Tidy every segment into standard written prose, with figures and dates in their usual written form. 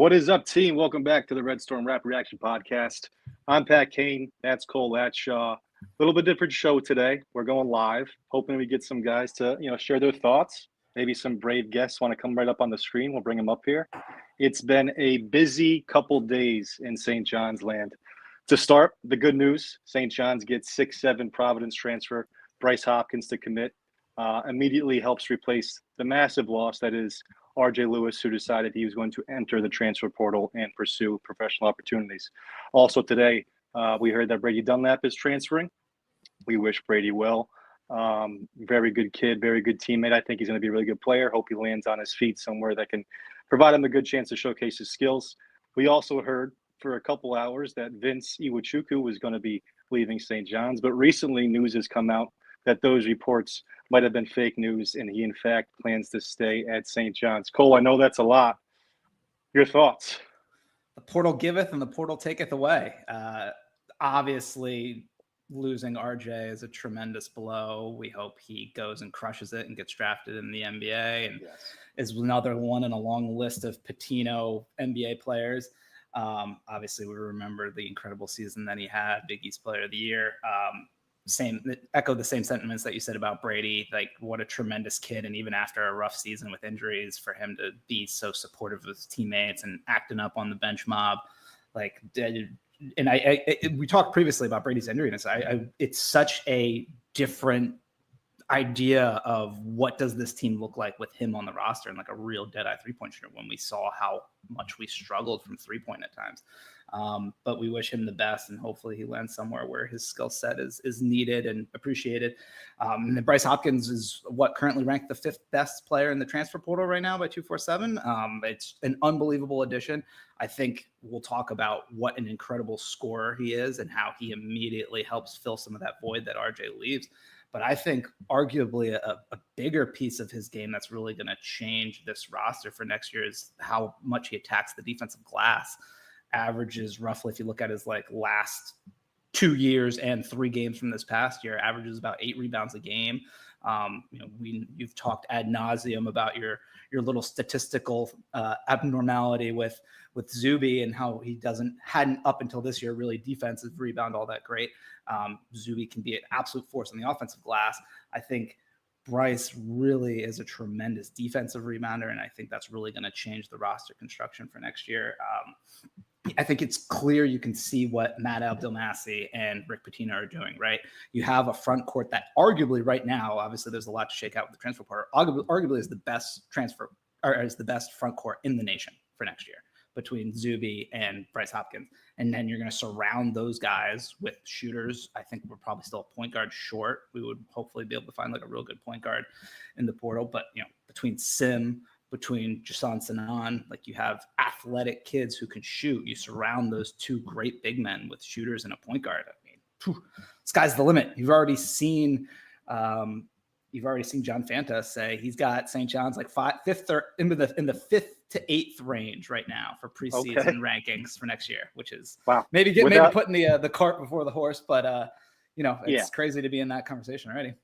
What is up, team? Welcome back to the Red Storm Rap Reaction Podcast. I'm Pat Kane. That's Cole. That's Shaw. A little bit different show today. We're going live, hoping we get some guys to share their thoughts. Maybe some brave guests want to come right up on the screen. We'll bring them up here. It's been a busy couple days in St. John's land. To start, the good news: St. John's gets 6'7" Providence transfer Bryce Hopkins to commit. Immediately helps replace the massive loss that is RJ Lewis, who decided he was going to enter the transfer portal and pursue professional opportunities. Also today, we heard that Brady Dunlap is transferring. We wish Brady well. Very good kid, very good teammate. I think he's going to be a really good player. Hope he lands on his feet somewhere that can provide him a good chance to showcase his skills. We also heard for a couple hours that Vince Iwuchukwu was going to be leaving St. John's, but recently news has come out that those reports might have been fake news, and he, in fact, plans to stay at St. John's. Cole, I know that's a lot. Your thoughts? The portal giveth and the portal taketh away. Obviously, losing RJ is a tremendous blow. We hope he goes and crushes it and gets drafted in the NBA and is another one in a long list of Patino NBA players. Obviously, we remember the incredible season that he had, Big East Player of the Year. Echo the same sentiments that you said about Brady. Like, what a tremendous kid. And even after a rough season with injuries, for him to be so supportive of his teammates and acting up on the bench mob, like, and we talked previously about Brady's injuriness. It's such a different idea of what does this team look like with him on the roster and like a real dead-eye three-point shooter when we saw how much we struggled from three-point at times. But we wish him the best, and hopefully he lands somewhere where his skill set is needed and appreciated. And then Bryce Hopkins is currently ranked the 5th best player in the transfer portal right now by 247. It's an unbelievable addition. I think we'll talk about what an incredible scorer he is and how he immediately helps fill some of that void that RJ leaves. But I think arguably a bigger piece of his game that's really going to change this roster for next year is how much he attacks the defensive glass. Averages roughly, if you look at his last 2 years and 3 games from this past year, averages about 8 rebounds a game. You've talked ad nauseum about your little statistical abnormality with Zuby and how he hadn't up until this year really defensive rebound all that great. Zuby can be an absolute force on the offensive glass. I think Bryce really is a tremendous defensive rebounder, and I think that's really going to change the roster construction for next year. I think it's clear you can see what Matt Abdelmassih and Rick Pitino are doing, right? You have a front court that arguably right now, obviously there's a lot to shake out with the transfer portal, arguably is the best is the best front court in the nation for next year between Zuby and Bryce Hopkins. And then you're going to surround those guys with shooters. I think we're probably still a point guard short. We would hopefully be able to find a real good point guard in the portal. But, between between Jason Sanan, you have athletic kids who can shoot. You surround those 2 great big men with shooters and a point guard. I mean, sky's the limit. You've already seen John Fanta say he's got St. John's in the 5th to 8th range right now for preseason rankings for next year, which is maybe putting the cart before the horse, but it's crazy to be in that conversation already.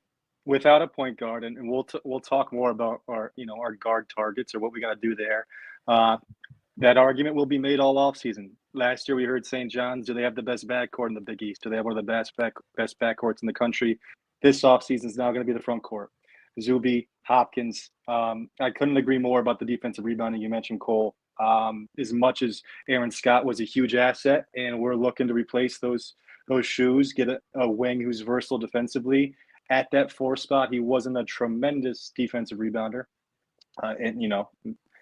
Without a point guard, and we'll talk more about our guard targets or what we got to do there. That argument will be made all offseason. Last year we heard St. John's, do they have the best backcourt in the Big East? Do they have one of the best backcourts in the country? This offseason is now going to be the front court. Zuby, Hopkins. I couldn't agree more about the defensive rebounding you mentioned, Cole. As much as Aaron Scott was a huge asset, and we're looking to replace those shoes, get a wing who's versatile defensively. At that 4 spot, he wasn't a tremendous defensive rebounder.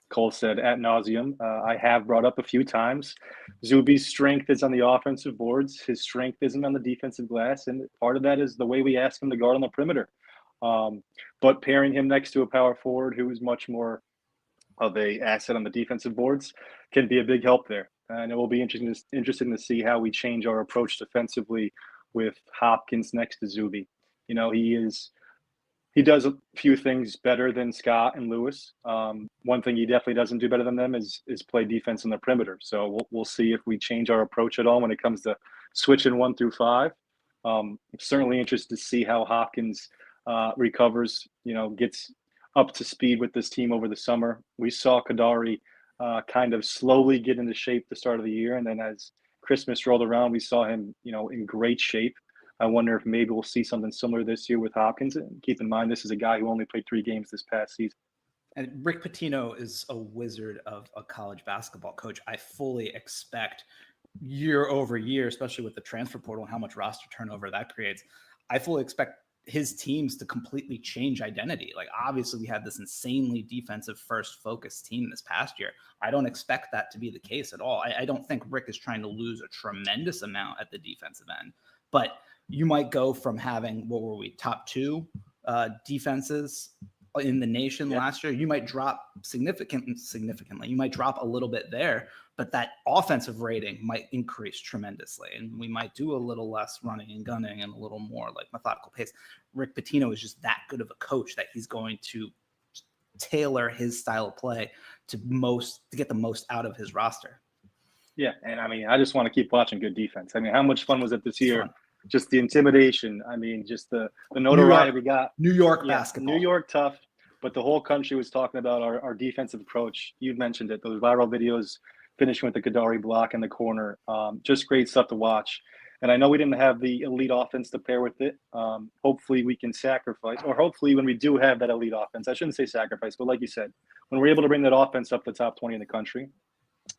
Cole said ad nauseum. I have brought up a few times. Zuby's strength is on the offensive boards. His strength isn't on the defensive glass, and part of that is the way we ask him to guard on the perimeter. But pairing him next to a power forward who is much more of a asset on the defensive boards can be a big help there. And it will be interesting to see how we change our approach defensively with Hopkins next to Zuby. He does a few things better than Scott and Lewis. One thing he definitely doesn't do better than them is play defense on the perimeter. So we'll see if we change our approach at all when it comes to switching 1 through 5. I'm certainly interested to see how Hopkins recovers, gets up to speed with this team over the summer. We saw Kadari kind of slowly get into shape the start of the year. And then as Christmas rolled around, we saw him, in great shape. I wonder if maybe we'll see something similar this year with Hopkins. And keep in mind, this is a guy who only played 3 games this past season. And Rick Pitino is a wizard of a college basketball coach. I fully expect year over year, especially with the transfer portal and how much roster turnover that creates, I fully expect his teams to completely change identity. Like, obviously we had this insanely defensive first focused team this past year. I don't expect that to be the case at all. I don't think Rick is trying to lose a tremendous amount at the defensive end, but you might go from having, what were we, top 2 defenses in the nation last year. You might drop significantly. You might drop a little bit there, but that offensive rating might increase tremendously. And we might do a little less running and gunning and a little more like methodical pace. Rick Pitino is just that good of a coach that he's going to tailor his style of play to get the most out of his roster. Yeah. And I mean, I just want to keep watching good defense. I mean, how much fun was it this year? Just the intimidation. I mean, just the notoriety we got. New York basketball. New York tough, but the whole country was talking about our defensive approach. You mentioned it, those viral videos finishing with the Kadari block in the corner. Just great stuff to watch. And I know we didn't have the elite offense to pair with it. Hopefully we can sacrifice, or hopefully when we do have that elite offense, I shouldn't say sacrifice, but like you said, when we're able to bring that offense up the top 20 in the country,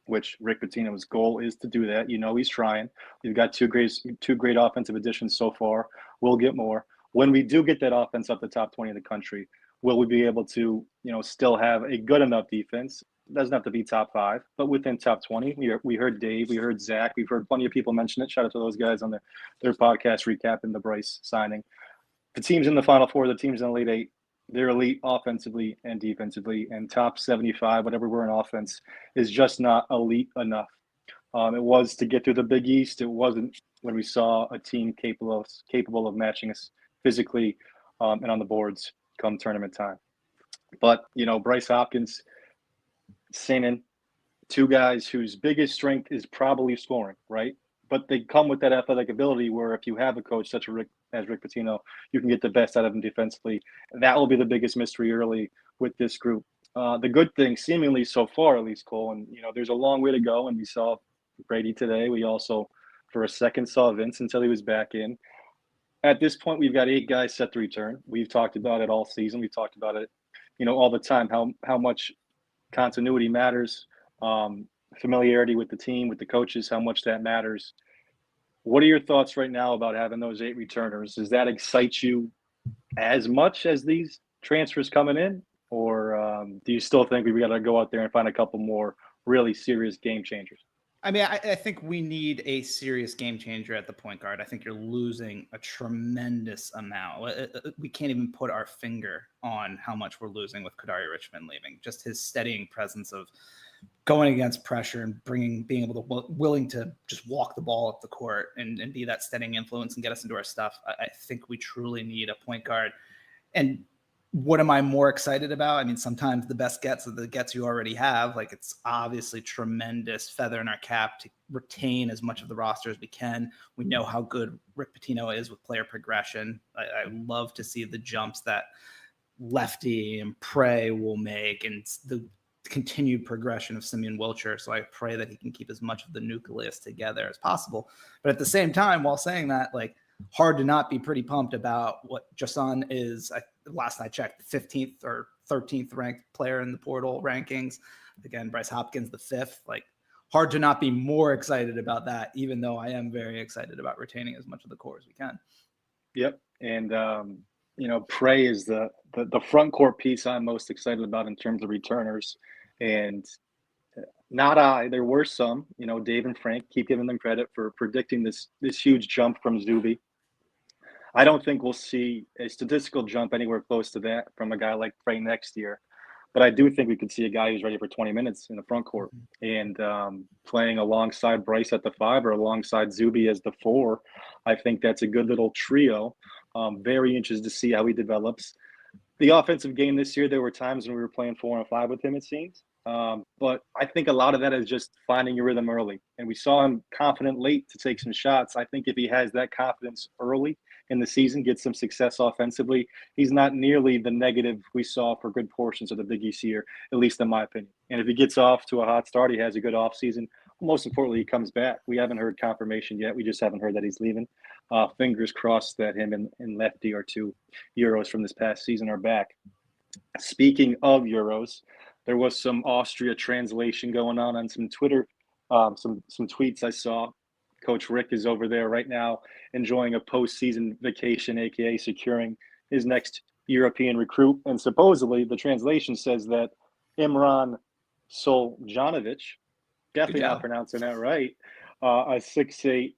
which Rick Pitino's goal is to do that. He's trying. We've got two great offensive additions so far. We'll get more. When we do get that offense up the top 20 in the country, will we be able to, still have a good enough defense? It doesn't have to be top 5, but within top 20. We heard Dave, we heard Zach, we've heard plenty of people mention it. Shout out to those guys on their podcast recapping the Bryce signing. The teams in the Final Four, the teams in the Elite 8, they're elite offensively and defensively, and top 75, whatever we're in offense, is just not elite enough. It was to get through the Big East. It wasn't when we saw a team capable of matching us physically and on the boards come tournament time. But, Bryce Hopkins, Sanin, 2 guys whose biggest strength is probably scoring, right? But they come with that athletic ability where if you have a coach such as Rick Pitino, you can get the best out of them defensively. That will be the biggest mystery early with this group. The good thing, seemingly so far, at least, Cole, and, there's a long way to go, and we saw Brady today. We also, for a second, saw Vince until he was back in. At this point, we've got 8 guys set to return. We've talked about it all season. We've talked about it, all the time, how much continuity matters, familiarity with the team, with the coaches, how much that matters. What are your thoughts right now about having those 8 returners? Does that excite you as much as these transfers coming in? Or do you still think we've got to go out there and find a couple more really serious game changers? I mean, I think we need a serious game changer at the point guard. I think you're losing a tremendous amount. We can't even put our finger on how much we're losing with Kadari Richmond leaving. Just his steadying presence of going against pressure and being able to willing to just walk the ball up the court and be that steadying influence and get us into our stuff. I think we truly need a point guard. And what am I more excited about? I mean, sometimes the best gets are the gets you already have. Like, it's obviously tremendous feather in our cap to retain as much of the roster as we can. We know how good Rick Pitino is with player progression. I love to see the jumps that Lefty and Prey will make and the continued progression of Simeon Wilcher. So I pray that he can keep as much of the nucleus together as possible. But at the same time, while saying that, like, hard to not be pretty pumped about what Jason is. Last I checked, 15th or 13th ranked player in the portal rankings. Again, Bryce Hopkins, the 5th. Like, hard to not be more excited about that, even though I am very excited about retaining as much of the core as we can. Yep. And, Prey is the front court piece I'm most excited about in terms of returners. And there were some, Dave and Frank, keep giving them credit for predicting this huge jump from Zuby. I don't think we'll see a statistical jump anywhere close to that from a guy like Prey next year. But I do think we could see a guy who's ready for 20 minutes in the front court and playing alongside Bryce at the 5 or alongside Zuby as the 4. I think that's a good little trio. Very interested to see how he develops. The offensive game this year, there were times when we were playing 4 and 5 with him, it seems. But I think a lot of that is just finding your rhythm early. And we saw him confident late to take some shots. I think if he has that confidence early, in the season, get some success offensively, he's not nearly the negative we saw for good portions of the Big East year, at least in my opinion. And if he gets off to a hot start, he has a good offseason. Most importantly, he comes back. We haven't heard confirmation yet. We just haven't heard that he's leaving. Fingers crossed that him and Lefty, our two Euros from this past season, are back. Speaking of Euros, there was some Austria translation going on some Twitter, some tweets I saw. Coach Rick is over there right now enjoying a postseason vacation, aka securing his next European recruit. And supposedly the translation says that Imran Soljanovic, definitely not pronouncing that right, a 6'8",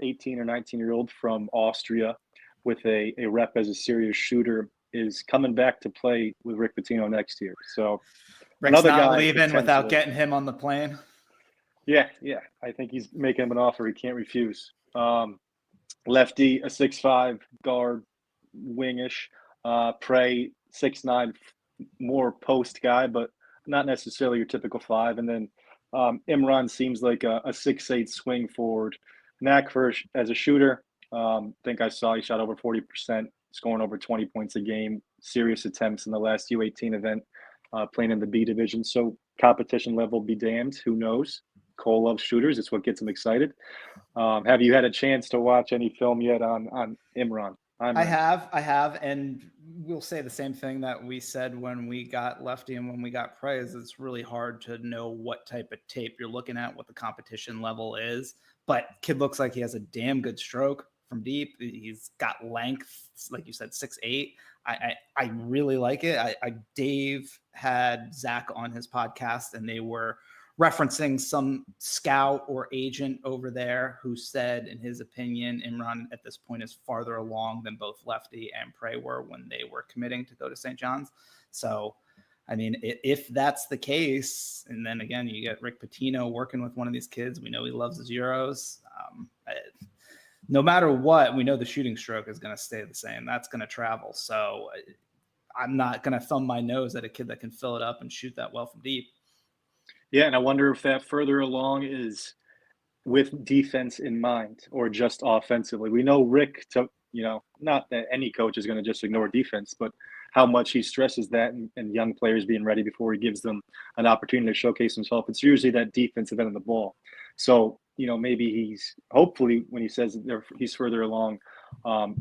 18 or 19-year-old from Austria with a rep as a serious shooter, is coming back to play with Rick Pitino next year. So Rick's another not guy leaving without getting him on the plane. Yeah. I think he's making him an offer he can't refuse. Lefty, a 6'5" guard, wingish. Prey, 6'9", more post guy, but not necessarily your typical 5. And then Imran seems like a 6'8" swing forward. Knack as a shooter. Think I saw he shot over 40%, scoring over 20 points a game. Serious attempts in the last U18 event, playing in the B division. So competition level be damned. Who knows? Cole loves shooters. It's what gets him excited. Have you had a chance to watch any film yet on Imran? I have, and we'll say the same thing that we said when we got Lefty and when we got Prey. It's really hard to know what type of tape you're looking at, what the competition level is. But kid looks like he has a damn good stroke from deep. He's got length, like you said, 6'8". I really like it. Dave had Zach on his podcast, and they were referencing some scout or agent over there who said, in his opinion, Imran at this point is farther along than both Lefty and Prey were when they were committing to go to St. John's. So, I mean, if that's the case, and then again, you get Rick Pitino working with one of these kids, we know he loves his Euros. No matter what, we know the shooting stroke is going to stay the same. That's going to travel. So I'm not going to thumb my nose at a kid that can fill it up and shoot that well from deep. Yeah, and I wonder if that further along is with defense in mind or just offensively. We know Rick, not that any coach is going to just ignore defense, but how much he stresses that and young players being ready before he gives them an opportunity to showcase himself. It's usually that defensive end of the ball. So, maybe he's hopefully when he says he's further along,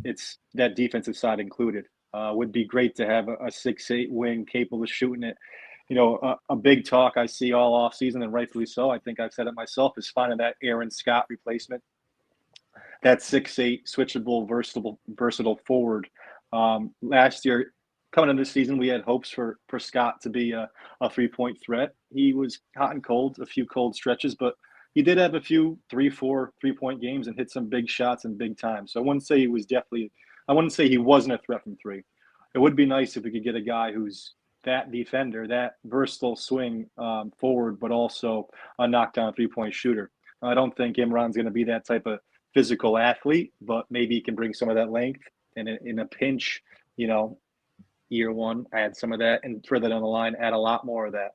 it's that defensive side included. Would be great to have a 6'8" wing capable of shooting it. A big talk I see all offseason, and rightfully so, I think I've said it myself, is finding that Aaron Scott replacement. That 6'8", switchable, versatile forward. Last year, coming into the season, we had hopes for Scott to be a three-point threat. He was hot and cold, a few cold stretches, but he did have a few 3-4 three-point games and hit some big shots in big time. So I wouldn't say he wasn't a threat from three. It would be nice if we could get a guy who's that defender, that versatile swing forward, but also a knockdown three-point shooter. I don't think Imran's going to be that type of physical athlete, but maybe he can bring some of that length and in a pinch, year one, add some of that and further down the line, add a lot more of that.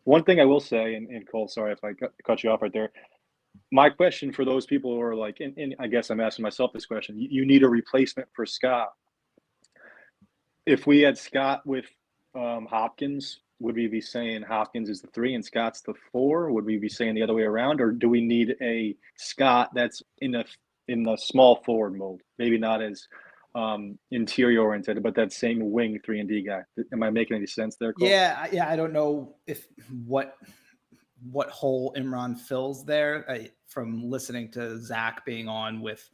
One thing I will say, and Cole, sorry if I cut you off right there. My question for those people who are like, and I guess I'm asking myself this question, you need a replacement for Scott. If we had Scott with Hopkins, would we be saying Hopkins is the 3 and Scott's the 4? Would we be saying the other way around, or do we need a Scott that's in the small forward mold? Maybe not as interior oriented, but that same wing 3 and D guy. Am I making any sense there, Cole? Yeah. I don't know if what hole Imran fills there. From listening to Zach being on with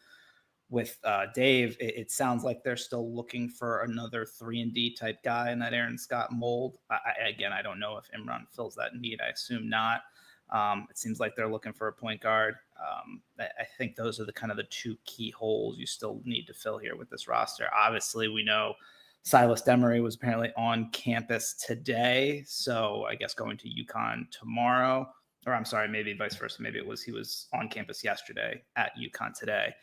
Dave, it sounds like they're still looking for another 3 and D type guy in that Aaron Scott mold. I don't know if Imran fills that need. I assume not. It seems like they're looking for a point guard. I think those are the kind of the two key holes you still need to fill here with this roster. Obviously, we know Silas Demery was apparently on campus today, so I guess going to UConn tomorrow. Or I'm sorry, maybe vice versa. Maybe he was on campus yesterday at UConn today.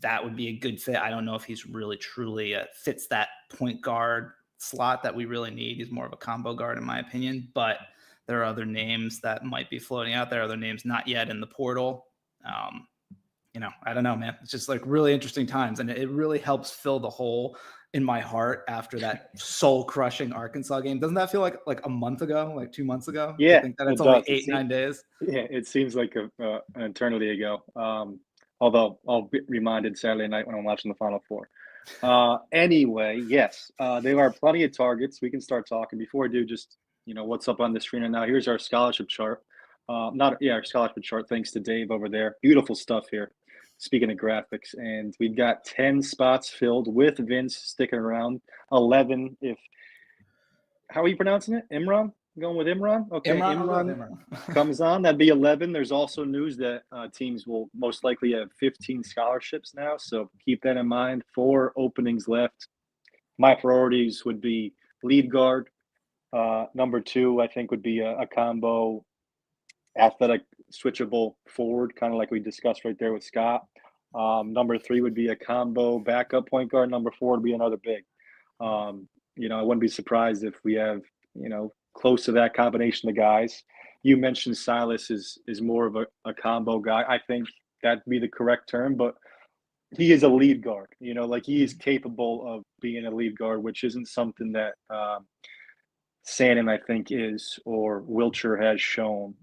That would be a good fit. I don't know if he's really truly fits that point guard slot that we really need. He's more of a combo guard in my opinion, but there are other names that might be floating out there, other names not yet in the portal. I don't know, man. It's just like really interesting times, and it really helps fill the hole in my heart after that soul-crushing Arkansas game. Doesn't that feel like a month ago, like 2 months ago? Yeah, I think that it it's only does. 8-9 days. Yeah, it seems like an eternity ago. Although I'll be reminded Saturday night when I'm watching the Final Four. Anyway, yes, there are plenty of targets. We can start talking. Before I do, just what's up on the screen right now. Here's our scholarship chart. Our scholarship chart. Thanks to Dave over there. Beautiful stuff here. Speaking of graphics, and we've got 10 spots filled with Vince sticking around. 11 if. How are you pronouncing it? Imran? Going with Imran? Okay, Imran, I'll go with Imran comes on. That'd be 11. There's also news that teams will most likely have 15 scholarships now, so keep that in mind. 4 openings left. My priorities would be lead guard. Number 2, I think, would be a combo athletic switchable forward, kind of like we discussed right there with Scott. Number 3 would be a combo backup point guard. Number 4 would be another big. I wouldn't be surprised if we have, close to that combination of guys. You mentioned Silas is more of a combo guy. I think that'd be the correct term, but he is a lead guard. He is capable of being a lead guard, which isn't something that Sannon, I think, is or Wilcher has shown.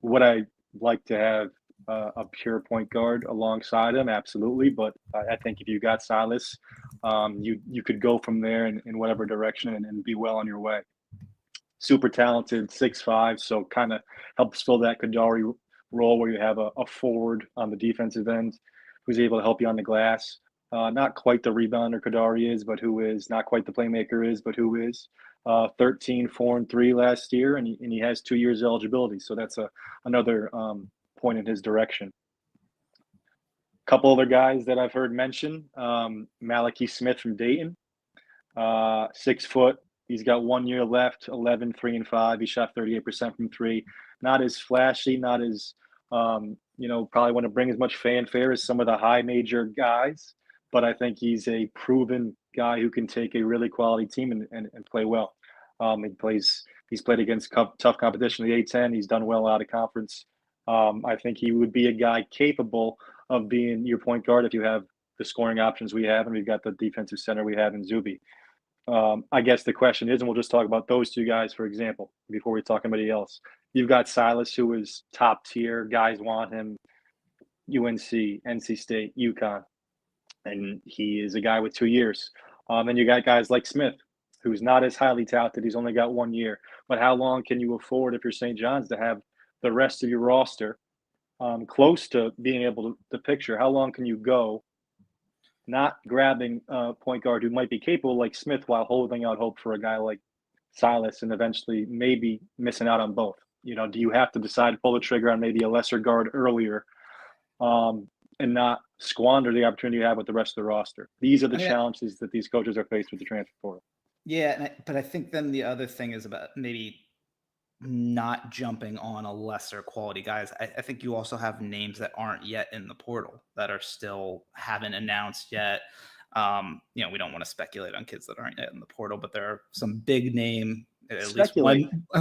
Would I like to have a pure point guard alongside him? Absolutely, but I think if you got Silas, you could go from there in whatever direction and be well on your way. Super talented, 6'5", so kind of helps fill that Kadari role where you have a forward on the defensive end who's able to help you on the glass. Not quite the rebounder Kadari is, but who is. Not quite the playmaker is, but who is. 13, 4, and 3 last year, and he has 2 years eligibility, so that's another point in his direction. Couple other guys that I've heard mentioned, Malachi Smith from Dayton, 6 foot. He's got 1 year left, 11, 3, and 5. He shot 38% from 3. Not as flashy, not as, probably wouldn't bring as much fanfare as some of the high major guys, but I think he's a proven guy who can take a really quality team and play well. He's played against tough competition in the A-10. He's done well out of conference. I think he would be a guy capable of being your point guard if you have the scoring options we have, and we've got the defensive center we have in Zuby. I guess the question is, and we'll just talk about those 2 guys, for example, before we talk anybody else. You've got Silas, who is top tier. Guys want him. UNC, NC State, UConn. And he is a guy with 2 years. And you got guys like Smith, who's not as highly touted. He's only got 1 year. But how long can you afford, if you're St. John's, to have the rest of your roster close to being able to picture? How long can you go not grabbing a point guard who might be capable like Smith while holding out hope for a guy like Silas and eventually maybe missing out on both? Do you have to decide to pull the trigger on maybe a lesser guard earlier and not squander the opportunity you have with the rest of the roster? These are the challenges that these coaches are faced with the transfer portal. Yeah, but I think then the other thing is about maybe not jumping on a lesser quality guys. I think you also have names that aren't yet in the portal that are still haven't announced yet. We don't want to speculate on kids that aren't yet in the portal, but there are some big name, at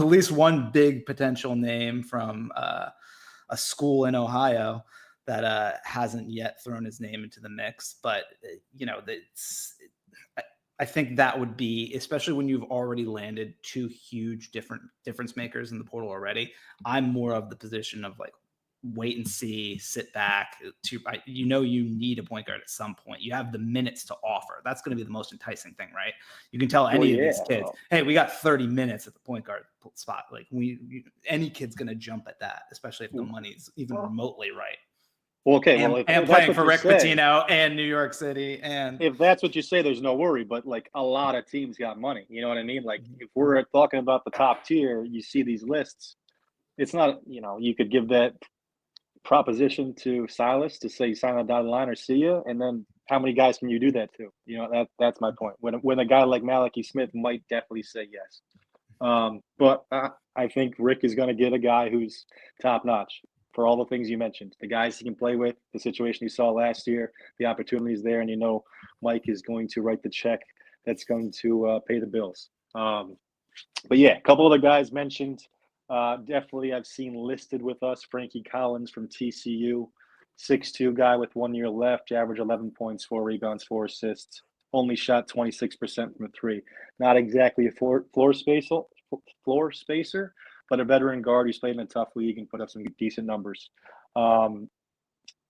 least one big potential name from a school in Ohio that hasn't yet thrown his name into the mix. But I think that would be, especially when you've already landed 2 huge difference makers in the portal already. I'm more of the position of like, wait and see, sit back. You need a point guard at some point. You have the minutes to offer. That's going to be the most enticing thing, right? You can tell any of these kids, hey, we got 30 minutes at the point guard spot. Like any kid's going to jump at that, especially if the money's even remotely right. Well, okay. And playing for Rick Pitino and New York City. And if that's what you say, there's no worry. But like a lot of teams got money. You know what I mean? Like if we're talking about the top tier, you see these lists. It's not, you could give that proposition to Silas to say sign on dotted line or see you, and then how many guys can you do that to? That's my point. When a guy like Malachi Smith might definitely say yes, but I think Rick is going to get a guy who's top notch for all the things you mentioned, the guys he can play with, the situation you saw last year, the opportunities there, and Mike is going to write the check that's going to pay the bills. But yeah, a couple other guys mentioned. Definitely I've seen listed with us, Frankie Collins from TCU, 6'2" guy with 1 year left, average 11 points, 4 rebounds, 4 assists. Only shot 26% from 3. Not exactly a floor spacer, but a veteran guard who's played in a tough league and put up some decent numbers. Um,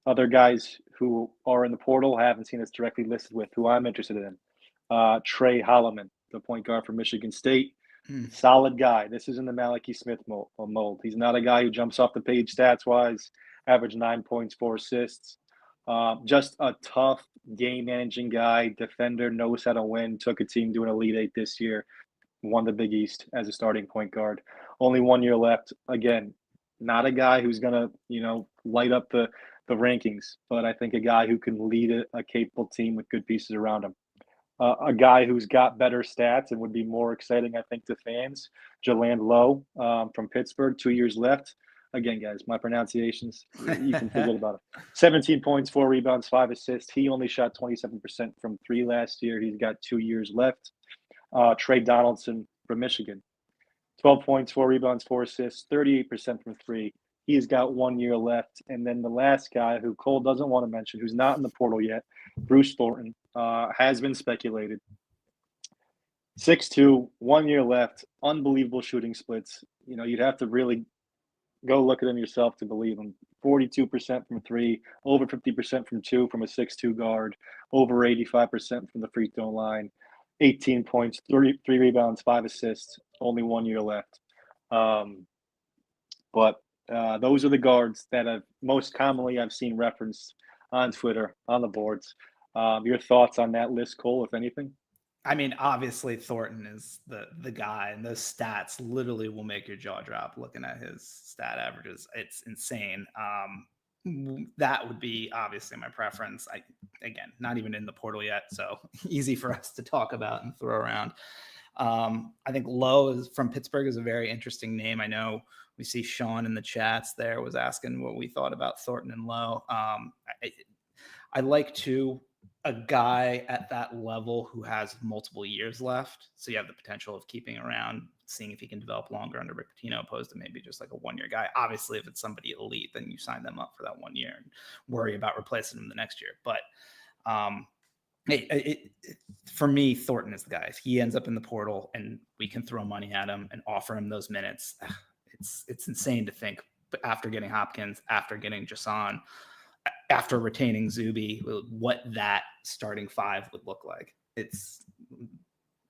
Other guys who are in the portal haven't seen us directly listed with, who I'm interested in. Trey Holloman, the point guard from Michigan State. Solid guy. This isn't the Malachi Smith mold. He's not a guy who jumps off the page stats-wise, average 9 points, 4 assists. Just a tough game-managing guy, defender, knows how to win, took a team to an Elite Eight this year, won the Big East as a starting point guard. Only 1 year left. Again, not a guy who's going to, light up the rankings, but I think a guy who can lead a capable team with good pieces around him. A guy who's got better stats and would be more exciting, I think, to fans, Jaland Lowe from Pittsburgh, 2 years left. Again, guys, my pronunciations, you can forget about it. 17 points, 4 rebounds, 5 assists. He only shot 27% from 3 last year. He's got 2 years left. Trey Donaldson from Michigan, 12 points, 4 rebounds, 4 assists, 38% from 3. He's got 1 year left. And then the last guy who Cole doesn't want to mention, who's not in the portal yet, Bruce Thornton, has been speculated. 6'2", 1 year left, unbelievable shooting splits. You'd have to really go look at him yourself to believe him. 42% from 3, over 50% from 2 from a 6'2" guard, over 85% from the free throw line, 18 points, 3 rebounds, 5 assists, only 1 year left. But those are the guards that I've seen referenced on Twitter, on the boards. Your thoughts on that list, Cole, if anything? I mean, obviously Thornton is the guy, and those stats literally will make your jaw drop looking at his stat averages. It's insane. That would be obviously my preference. Again, not even in the portal yet, so easy for us to talk about and throw around. I think Lowe from Pittsburgh is a very interesting name. I know we see Sean in the chats there was asking what we thought about Thornton and Lowe. I like a guy at that level who has multiple years left. So you have the potential of keeping around, seeing if he can develop longer under Rick Pitino, opposed to maybe just like a 1 year guy. Obviously, if it's somebody elite, then you sign them up for that 1 year and worry about replacing them the next year. But for me, Thornton is the guy. If he ends up in the portal and we can throw money at him and offer him those minutes, it's insane to think. But after getting Hopkins, after getting Jason, after retaining Zuby, what that starting 5 would look like.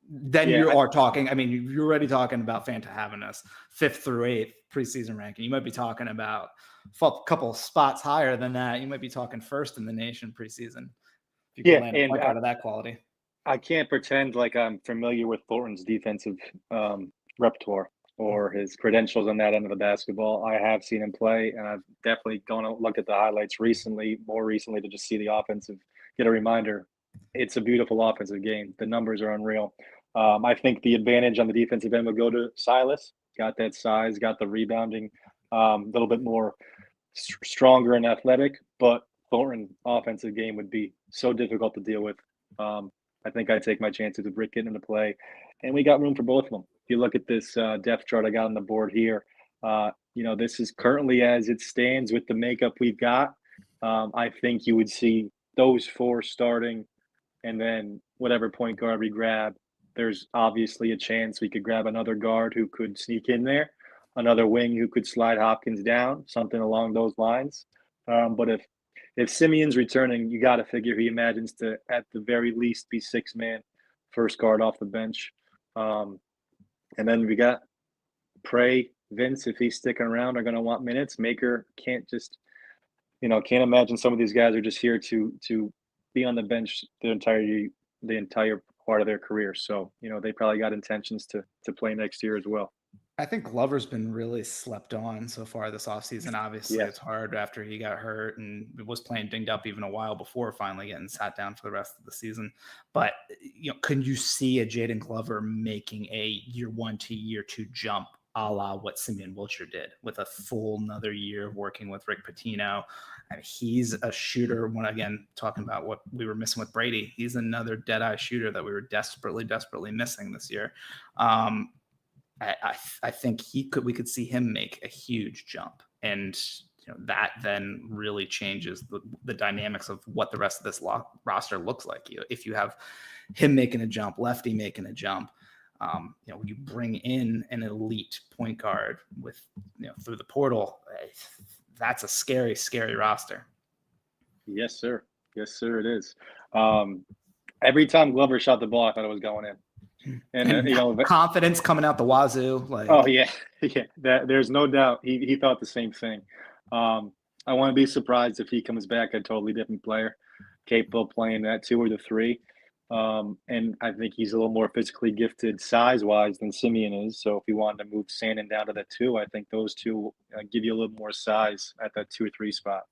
You are talking. I mean, you're already talking about Fanta having us 5th through 8th preseason ranking. You might be talking about a couple spots higher than that. You might be talking 1st in the nation preseason. If you can land a point out of that quality. I can't pretend like I'm familiar with Thornton's defensive repertoire or his credentials on that end of the basketball. I have seen him play, and I've definitely gone and looked at the highlights more recently to just see the offensive, get a reminder. It's a beautiful offensive game. The numbers are unreal. I think the advantage on the defensive end would go to Silas. Got that size, got the rebounding, a little bit more stronger and athletic, but Thornton offensive game would be so difficult to deal with. I think I'd take my chances with Rick getting into play, and we got room for both of them. If you look at this depth chart I got on the board here, this is currently as it stands with the makeup we've got. I think you would see those 4 starting, and then whatever point guard we grab, there's obviously a chance we could grab another guard who could sneak in there, another wing who could slide Hopkins down, something along those lines. But if Simeon's returning, you got to figure he imagines to, at the very least, be 6-man, first guard off the bench. And then we got Prey, Vince, if he's sticking around, are going to want minutes. Maker can't imagine some of these guys are just here to be on the bench the entire part of their career. So, they probably got intentions to play next year as well. I think Glover's been really slept on so far this offseason. Obviously, It's hard after he got hurt and was playing dinged up even a while before finally getting sat down for the rest of the season. But, can you see a Jaden Glover making a year 1 to year 2 jump a la what Simeon Wilcher did with a full another year of working with Rick Pitino? And he's a shooter. When, again, talking about what we were missing with Brady, he's another dead-eye shooter that we were desperately missing this year. I think we could see him make a huge jump. And that then really changes the dynamics of what the rest of this roster looks like. If you have him making a jump, Lefty making a jump, you bring in an elite point guard with, through the portal, that's a scary, scary roster. Yes, sir. Yes, sir, it is. Every time Glover shot the ball, I thought it was going in. And confidence coming out the wazoo. Oh yeah, yeah. There's no doubt he thought the same thing. I want to be surprised if he comes back a totally different player, capable of playing that 2 or the 3. And I think he's a little more physically gifted size-wise than Simeon is. So if you wanted to move Sandin down to the 2, I think those two give you a little more size at that 2 or 3 spot.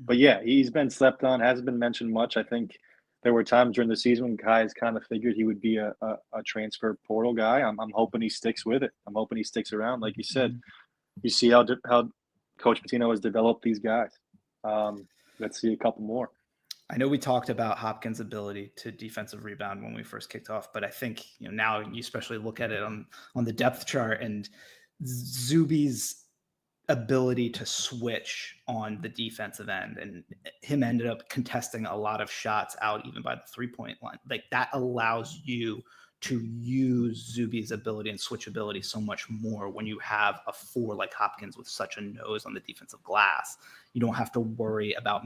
But yeah, he's been slept on, hasn't been mentioned much. I think there were times during the season when guys kind of figured he would be a transfer portal guy. I'm hoping he sticks with it. I'm hoping he sticks around. Like you said, you see how Coach Pitino has developed these guys. Let's see a couple more. I know we talked about Hopkins' ability to defensive rebound when we first kicked off, but I think now you especially look at it on the depth chart and Zuby's ability to switch on the defensive end, and him ended up contesting a lot of shots out even by the 3-point line. Like that allows you to use Zuby's ability and switchability so much more when you have a 4 like Hopkins with such a nose on the defensive glass. You don't have to worry about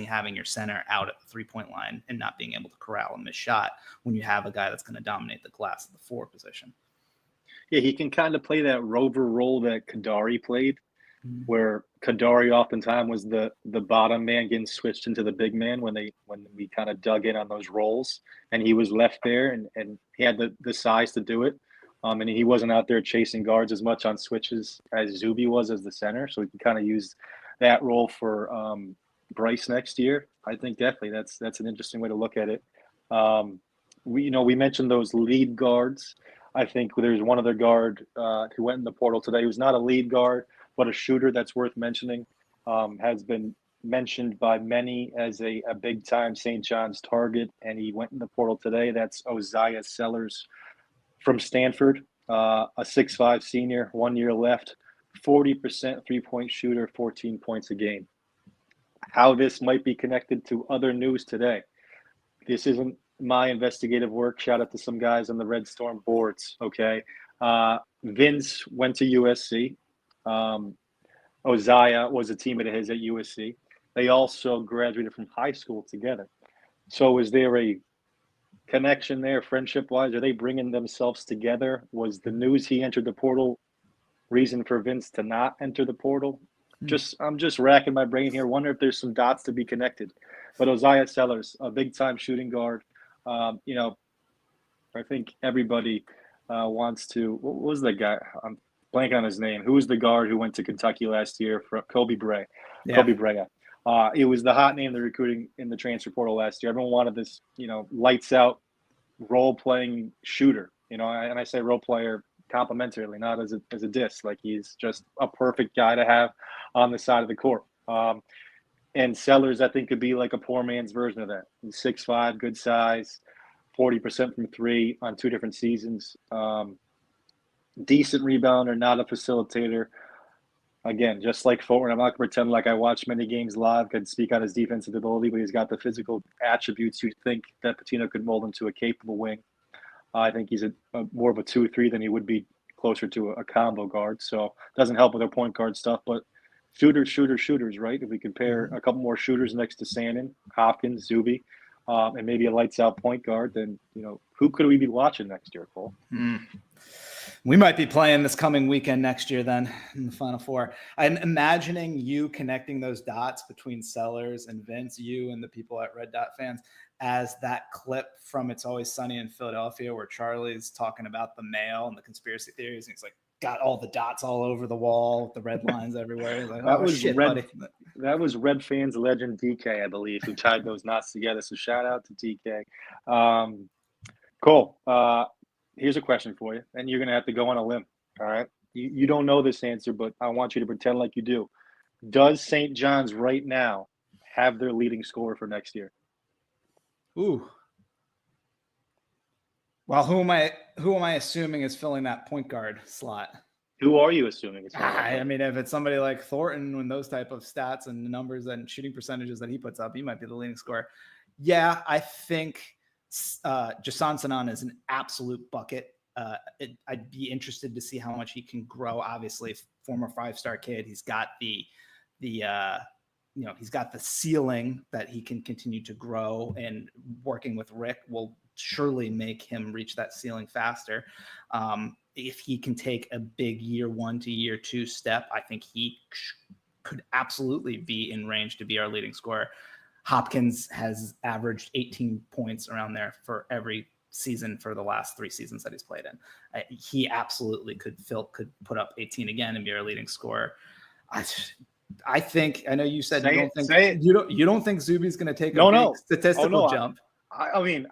having your center out at the 3-point line and not being able to corral a missed shot when you have a guy that's going to dominate the glass at the 4 position. Yeah, he can kind of play that rover role that Kadari played, where Kadari oftentimes was the bottom man getting switched into the big man when we kind of dug in on those roles, and he was left there and he had the size to do it. And he wasn't out there chasing guards as much on switches as Zuby was as the center. So he can kind of use that role for Bryce next year. I think definitely that's an interesting way to look at it. We mentioned those lead guards. I think there's one other guard who went in the portal today who's not a lead guard, but a shooter that's worth mentioning. Has been mentioned by many as a big-time St. John's target, and he went in the portal today. That's Oziah Sellers from Stanford, a 6'5" senior, 1 year left, 40% three-point shooter, 14 points a game. How this might be connected to other news today. This isn't my investigative work. Shout out to some guys on the Red Storm boards, okay? Vince went to USC. Oziah was a teammate of his at USC. They also graduated from high school together. So is there a connection there, friendship-wise? Are they bringing themselves together? Was the news he entered the portal reason for Vince to not enter the portal? I'm just racking my brain here. Wonder if there's some dots to be connected. But Oziah Sellers, a big-time shooting guard. I think everybody wants to. What was the guy? I'm blanking on his name. Who was the guard who went to Kentucky last year? For Kobe Bray. Yeah. Kobe Bray. It was the hot name they're recruiting in the transfer portal last year. Everyone wanted this, lights out role-playing shooter. And I say role player complimentarily, not as a diss. Like he's just a perfect guy to have on the side of the court. And Sellers, I think, could be like a poor man's version of that. He's 6'5", good size, 40% from 3 on 2 different seasons. Decent rebounder, not a facilitator. Again, just like forward, I'm not going to pretend like I watched many games live, could speak on his defensive ability, but he's got the physical attributes you think that Pitino could mold into a capable wing. I think he's a more of a 2-3 than he would be closer to a combo guard. So it doesn't help with their point guard stuff, but shooters, right? If we compare a couple more shooters next to Sandin, Hopkins, Zuby, and maybe a lights out point guard, then, who could we be watching next year, Cole? We might be playing this coming weekend next year then in the Final Four. I'm imagining you connecting those dots between Sellers and Vince, you and the people at Red Dot Fans, as that clip from It's Always Sunny in Philadelphia where Charlie's talking about the mail and the conspiracy theories. And he's like, got all the dots all over the wall, the red lines everywhere. Like, that was Red Fans legend DK, I believe, who tied those knots together. So shout out to DK. Cool. Here's a question for you, and you're going to have to go on a limb, all right? You don't know this answer, but I want you to pretend like you do. Does St. John's right now have their leading scorer for next year? Ooh. Well, who am I assuming is filling that point guard slot? Who are you assuming it's going to I mean, if it's somebody like Thornton with those type of stats and numbers and shooting percentages that he puts up, he might be the leading scorer. Yeah, I think Jason Sanan is an absolute bucket. I'd be interested to see how much he can grow. Obviously, former 5-star kid, he's got he's got the ceiling that he can continue to grow, and working with Rick will surely make him reach that ceiling faster. If he can take a big year 1 to year 2 step, I think he could absolutely be in range to be our leading scorer. Hopkins has averaged 18 points around there for every season for the last 3 seasons that he's played in. He absolutely could put up 18 again and be our leading scorer. I think, I know you said you don't think Zuby's going to take a big statistical jump. I mean,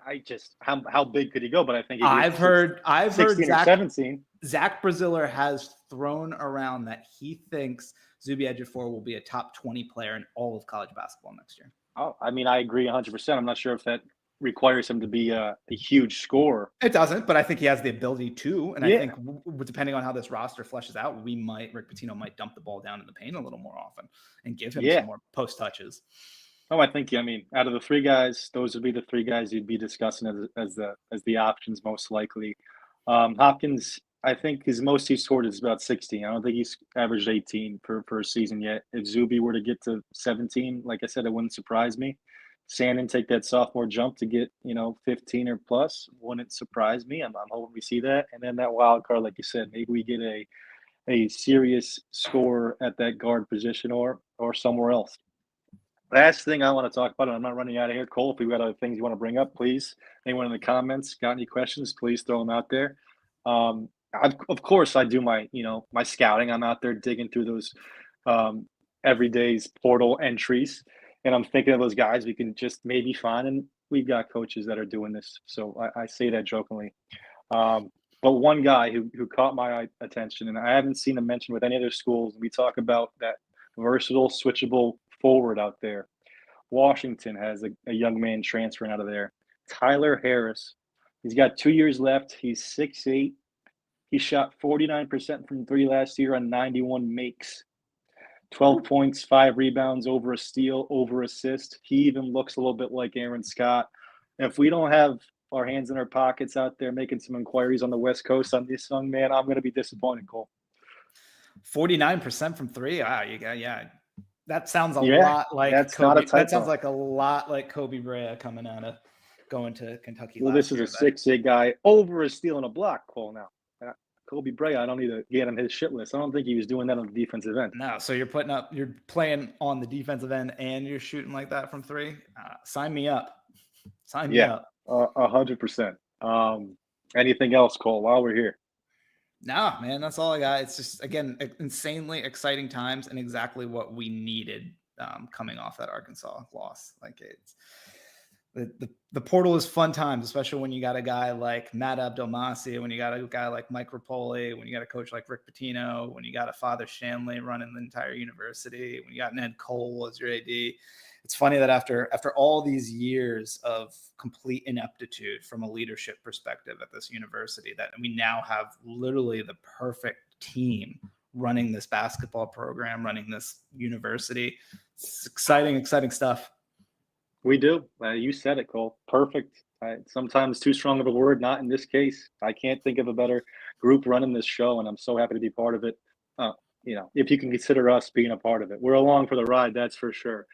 how big could he go? But I think I've heard 16 or 17. Zach Braziller has thrown around that he thinks Zuby Ejiofor will be a top 20 player in all of college basketball next year. Oh, I mean, I agree 100%. I'm not sure if that requires him to be a huge scorer. It doesn't, but I think he has the ability to. And I think depending on how this roster fleshes out, Rick Pitino might dump the ball down in the paint a little more often and give him some more post touches. Oh, I think, out of the 3 guys, those would be the 3 guys you'd be discussing as the options most likely. Hopkins, I think his most he's scored is about 16. I don't think he's averaged 18 for a season yet. If Zuby were to get to 17, like I said, it wouldn't surprise me. Sandin take that sophomore jump to get 15 or plus wouldn't surprise me. I'm hoping we see that, and then that wild card, like you said, maybe we get a serious scorer at that guard position or somewhere else. Last thing I want to talk about, and I'm not running out of here, Cole, if you've got other things you want to bring up, please. Anyone in the comments got any questions, please throw them out there. Of course, I do my scouting. I'm out there digging through those everyday's portal entries, and I'm thinking of those guys we can just maybe find, and we've got coaches that are doing this, so I say that jokingly. But one guy who caught my attention, and I haven't seen him mentioned with any other schools, we talk about that versatile, switchable forward out there. Washington has a young man transferring out of there. Tyler Harris. He's got 2 years left. He's 6'8". He shot 49% from 3 last year on 91 makes. 12 points, 5 rebounds, over a steal, over assist. He even looks a little bit like Aaron Scott. And if we don't have our hands in our pockets out there making some inquiries on the West Coast on this young man, I'm going to be disappointed, Cole. 49% from 3. Wow, that sounds a lot like Kobe. That sounds like a lot like Kobe Bryant coming out of going to Kentucky. Well, this is a 6'8" guy over a steal and a block, Cole. Now, Kobe Bryant, I don't need to get him his shit list. I don't think he was doing that on the defensive end. No, so you're playing on the defensive end and you're shooting like that from 3. Sign me up. Sign me up. 100%. Anything else, Cole? While we're here. No, man, that's all I got. It's just, again, insanely exciting times and exactly what we needed coming off that Arkansas loss. Like, it's the portal is fun times, especially when you got a guy like Matt Abdelmassi, when you got a guy like Mike Rapoli, when you got a coach like Rick Pitino, when you got a Father Shanley running the entire university, when you got Ned Cole as your AD. It's funny that after all these years of complete ineptitude from a leadership perspective at this university, that we now have literally the perfect team running this basketball program, running this university. It's exciting stuff. We do. You said it, Cole. Perfect. Sometimes too strong of a word, not in this case. I can't think of a better group running this show, and I'm so happy to be part of it. If you can consider us being a part of it. We're along for the ride, that's for sure.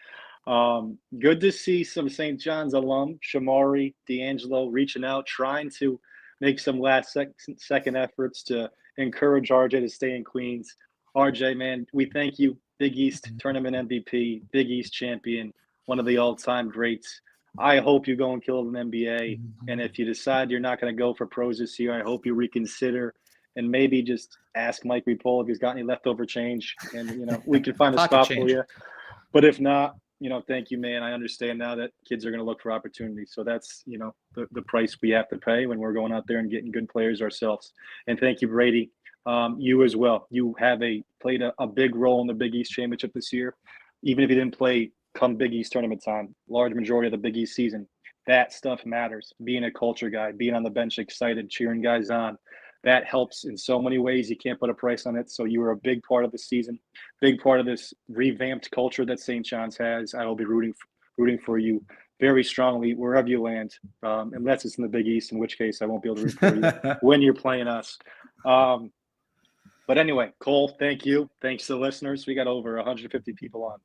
Good to see some St. John's alum, Shamari, D'Angelo, reaching out, trying to make some last second efforts to encourage RJ to stay in Queens. RJ, man, we thank you. Big East tournament MVP, Big East champion, one of the all-time greats. I hope you go and kill an NBA. And if you decide you're not going to go for pros this year, I hope you reconsider and maybe just ask Mike Repole if he's got any leftover change. And, we can find a spot for you. But if not, thank you, man. I understand now that kids are going to look for opportunities. So that's, the price we have to pay when we're going out there and getting good players ourselves. And thank you, Brady. You as well. You have played a big role in the Big East Championship this year. Even if you didn't play come Big East tournament time, large majority of the Big East season, that stuff matters. Being a culture guy, being on the bench excited, cheering guys on. that helps in so many ways. You can't put a price on it. So you were a big part of the season, big part of this revamped culture that St. John's has. I will be rooting for you very strongly wherever you land, unless it's in the Big East, in which case I won't be able to root for you when you're playing us. But anyway, Cole, thank you. Thanks to the listeners. We got over 150 people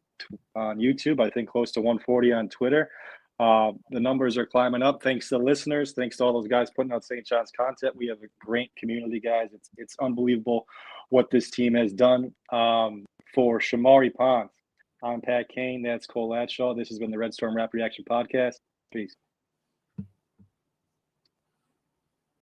on YouTube. I think close to 140 on Twitter. The numbers are climbing up. Thanks to the listeners. Thanks to all those guys putting out St. John's content. We have a great community, guys. It's unbelievable what this team has done. For Shamari Pond, I'm Pat Kane. That's Cole Latshaw. This has been the Red Storm Rap Reaction Podcast. Peace.